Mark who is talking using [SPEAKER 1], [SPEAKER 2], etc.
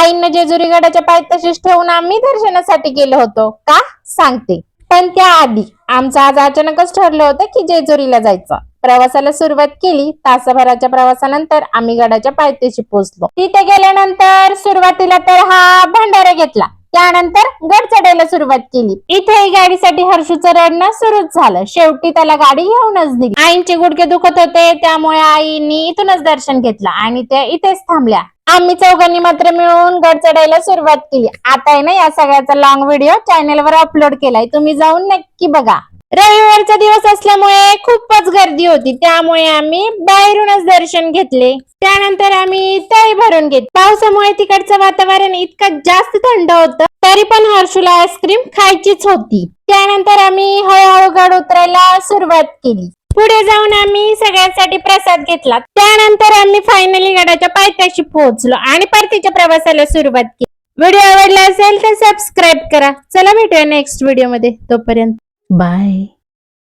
[SPEAKER 1] आईंना जेजुरी गडाच्या पायथ्याशीच ठेवून आम्ही दर्शनासाठी गेलो होतो का सांगते. पण त्याआधी आमचं आज अचानकच ठरलं होतं की जेजुरीला जायचं. प्रवासाला सुरुवात केली. तासाभराच्या प्रवासानंतर आम्ही गडाच्या पायथ्याशी पोहोचलो. तिथे गेल्यानंतर सुरुवातीला तर हा भंडारा घेतला. त्यानंतर गड चढायला सुरुवात केली. इथेही गाडीसाठी हर्षूचं रडणं सुरूच झालं. शेवटी त्याला गाडी घेऊनच दिली. आईंचे गुडघे दुखत होते त्यामुळे आईनी इथूनच दर्शन घेतलं आणि त्या इथेच थांबल्या. आम्ही चौघांनी मात्र मिळून गड चढायला सुरुवात केली. आता आहे ना या सगळ्याचा लॉंग व्हिडिओ चॅनलवर अपलोड केलाय, तुम्ही जाऊन नक्की बघा. रविवारचा दिवस असल्यामुळे खूपच गर्दी होती त्यामुळे आम्ही बाहेरूनच दर्शन घेतले. त्यानंतर आम्ही तळी भरून घेतली. पावसामुळे तिकडचं वातावरण इतकं जास्त थंड होतं तरी पण हर्षूला आईस्क्रीम खायचीच होती. त्यानंतर आम्ही हळूहळू गड उतरायला सुरुवात केली. पुढे जाऊन आम्ही सगळ्यांसाठी प्रसाद घेतला. त्यानंतर आम्ही फायनली गडाच्या पायथ्याशी पोहोचलो आणि परतीच्या प्रवासाला सुरुवात केली. व्हिडिओ आवडला असेल तर सबस्क्राईब करा. चला भेटूया नेक्स्ट व्हिडिओ मध्ये. तोपर्यंत बाय.